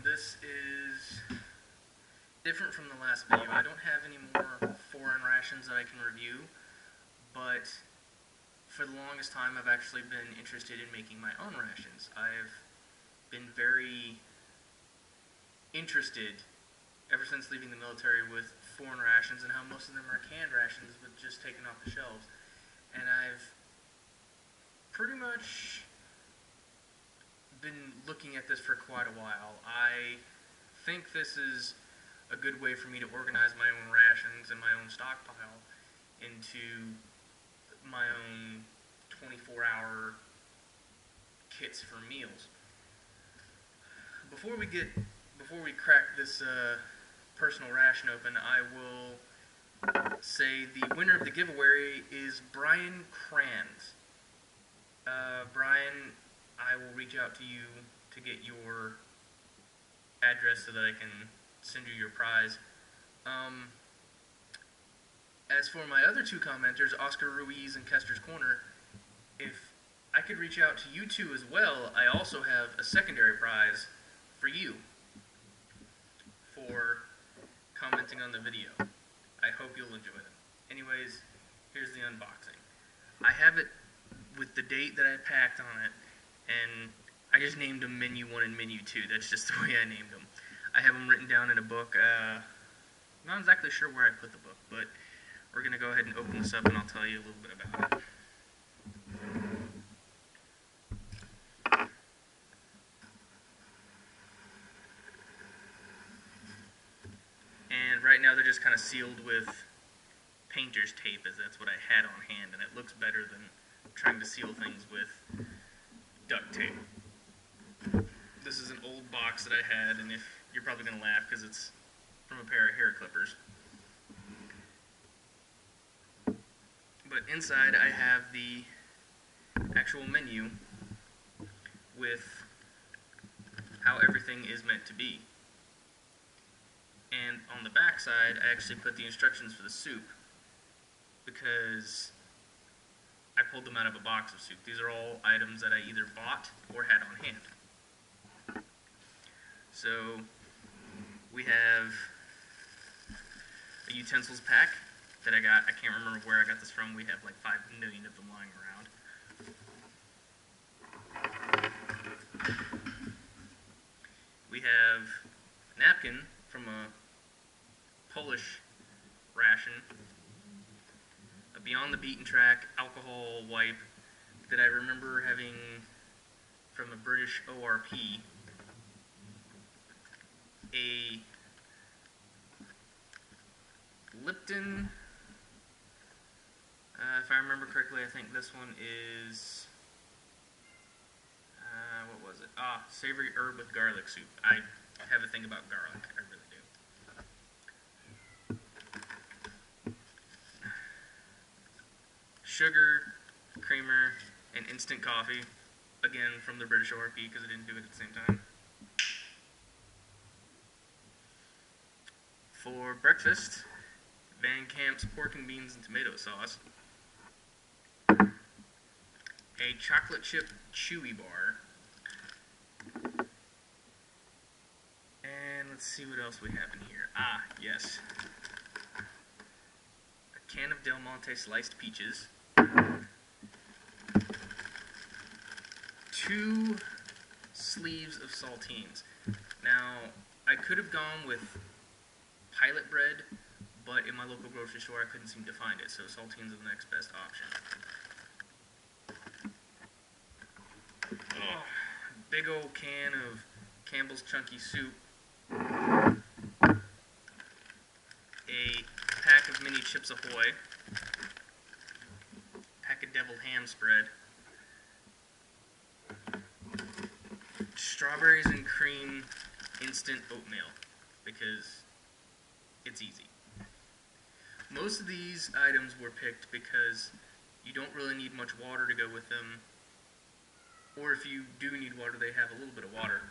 This is different from the last video. I don't have any more foreign rations that I can review, but for the longest time I've actually been interested in making my own rations. I've been very interested ever since leaving the military with foreign rations and how most of them are canned rations but just taken off the shelves. And I've pretty much been looking at this for quite a while. I think this is a good way for me to organize my own rations and my own stockpile into my own 24-hour kits for meals. Before we crack this personal ration open, I will say the winner of the giveaway is Bryan Kranz. Bryan, I will reach out to you to get your address so that I can send you your prize. As for my other two commenters, Ruiz and Kesters Korner, if I could reach out to you two as well, I also have a secondary prize for you for commenting on the video. I hope you'll enjoy them. Anyways, here's the unboxing. I have it with the date that I packed on it, and I just named them Menu 1 and Menu 2. That's just the way I named them. I have them written down in a book. I'm not exactly sure where I put the book, but we're going to go ahead and open this up and I'll tell you a little bit about it. And right now they're just kind of sealed with painter's tape, as that's what I had on hand, and it looks better than trying to seal things with duct tape. This is an old box that I had, and if you're probably going to laugh because it's from a pair of hair clippers. But inside I have the actual menu with how everything is meant to be. And on the back side, I actually put the instructions for the soup because I pulled them out of a box of soup. These are all items that I either bought or had on hand. So we have a utensils pack that I got. I can't remember where I got this from. We have like 5 million of them lying around. We have a napkin from a Polish ration, a Beyond the Beaten Track alcohol wipe that I remember having from a British ORP, a Lipton, if I remember correctly, I think this one is, what was it? Savory herb with garlic soup. I have a thing about garlic, I really do. Sugar, creamer, and instant coffee, again from the British ORP because I didn't do it at the same time. For breakfast, Van Camp's pork and beans and tomato sauce, a chocolate chip chewy bar, and let's see what else we have in here. Yes, a can of Del Monte sliced peaches, 2 sleeves of saltines. Now, I could have gone with pilot bread, but in my local grocery store I couldn't seem to find it, so saltines are the next best option. Big old can of Campbell's Chunky Soup, a pack of mini Chips Ahoy, pack of deviled ham spread, strawberries and cream instant oatmeal, because it's easy. Most of these items were picked because you don't really need much water to go with them, or if you do need water, they have a little bit of water.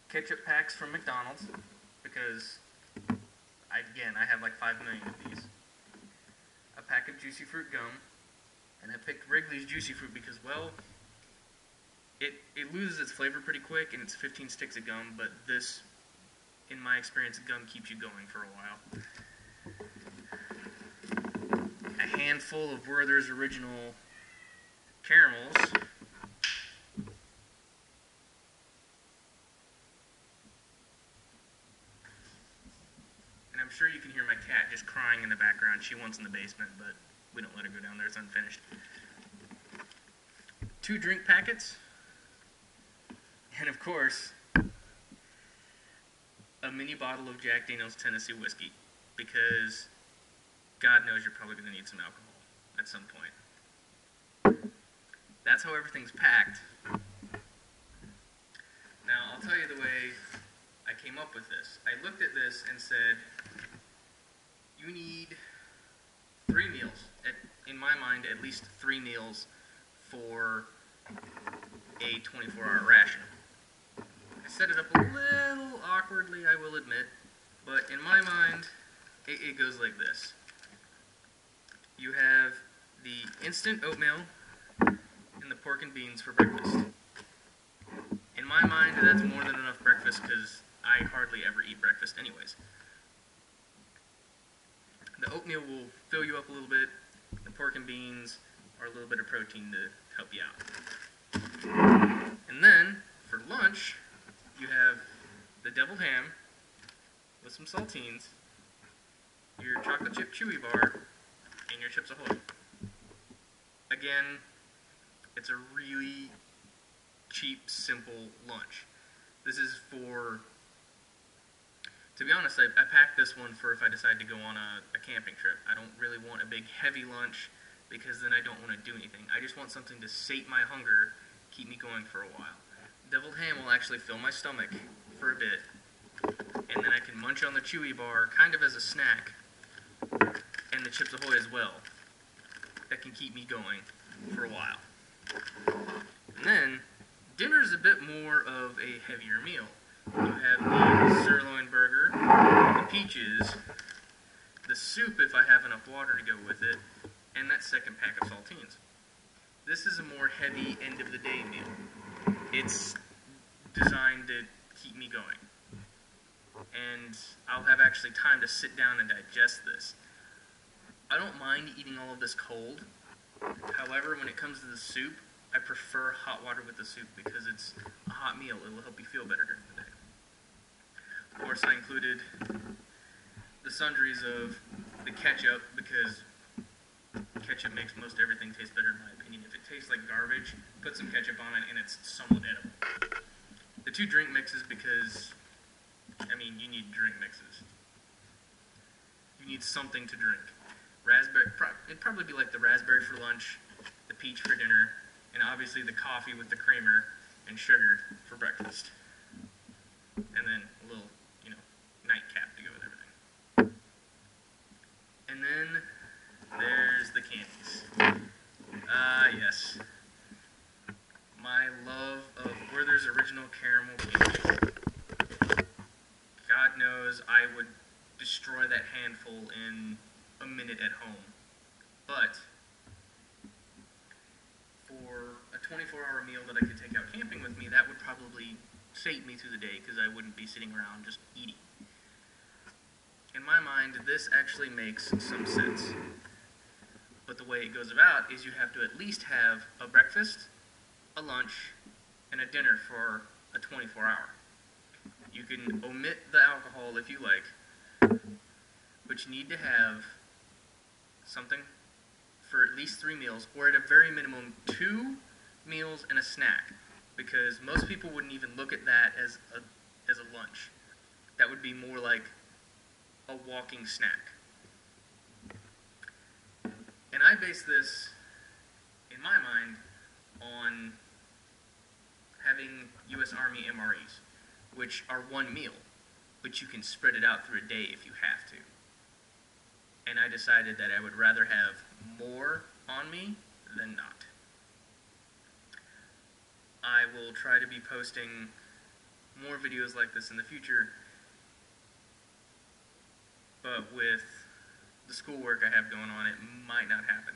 Ketchup packs from McDonald's, because, I have like 5 million of these. A pack of Juicy Fruit gum, and I picked Wrigley's Juicy Fruit because, well, it loses its flavor pretty quick, and it's 15 sticks of gum, but this, in my experience, gum keeps you going for a while. A handful of Werther's original caramels. And I'm sure you can hear my cat just crying in the background. She wants in the basement, but we don't let her go down there. It's unfinished. 2 drink packets. And of course, a mini bottle of Jack Daniel's Tennessee whiskey, because God knows you're probably going to need some alcohol at some point. That's how everything's packed. Now, I'll tell you the way I came up with this. I looked at this and said, you need 3 meals. In my mind, at least 3 meals for a 24-hour ration. I set it up a little awkwardly, I will admit, but in my mind, it goes like this. You have the instant oatmeal and the pork and beans for breakfast. In my mind, that's more than enough breakfast because I hardly ever eat breakfast anyways. The oatmeal will fill you up a little bit. The pork and beans are a little bit of protein to help you out. And then, for lunch, you have the deviled ham with some saltines, your chocolate chip chewy bar, and your Chips Ahoy. Again, it's a really cheap, simple lunch. This is for, to be honest, I packed this one for if I decide to go on a camping trip. I don't really want a big heavy lunch because then I don't want to do anything. I just want something to sate my hunger, keep me going for a while. Deviled ham will actually fill my stomach for a bit, and then I can munch on the chewy bar kind of as a snack, and the Chips Ahoy as well. That can keep me going for a while. And then, dinner's a bit more of a heavier meal. You have the sirloin burger, the peaches, the soup if I have enough water to go with it, and that second pack of saltines. This is a more heavy end-of-the-day meal. It's designed to keep me going. And I'll have actually time to sit down and digest this. I don't mind eating all of this cold. However, when it comes to the soup, I prefer hot water with the soup because it's a hot meal. It'll help you feel better during the day. Of course, I included the sundries of the ketchup because ketchup makes most everything taste better in my opinion. If it tastes like garbage, put some ketchup on it and it's somewhat edible. The 2 drink mixes because, I mean, you need drink mixes. You need something to drink. It'd probably be like the raspberry for lunch, the peach for dinner, and obviously the coffee with the creamer and sugar for breakfast. And then a little, nightcap to go with everything. And then there's the candies. Yes. My love of Werther's original caramel candies. God knows I would destroy that handful in a minute at home. But for a 24-hour meal that I could take out camping with me, that would probably sate me through the day because I wouldn't be sitting around just eating. In my mind, this actually makes some sense. But the way it goes about is you have to at least have a breakfast, a lunch, and a dinner for a 24-hour. You can omit the alcohol if you like, but you need to have something for at least 3 meals, or at a very minimum 2 meals and a snack, because most people wouldn't even look at that as a lunch. That would be more like a walking snack. And I base this, in my mind, on having U.S. Army MREs, which are 1 meal, but you can spread it out through a day if you have to. And I decided that I would rather have more on me than not. I will try to be posting more videos like this in the future, but with the schoolwork I have going on, it might not happen.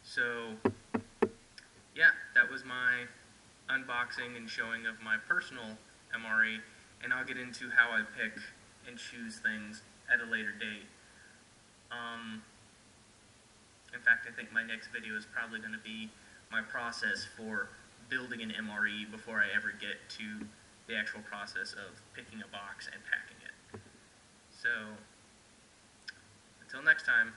So, yeah, that was my unboxing and showing of my personal MRE, and I'll get into how I pick and choose things at a later date. In fact, I think my next video is probably going to be my process for building an MRE before I ever get to the actual process of picking a box and packing it. So, until next time,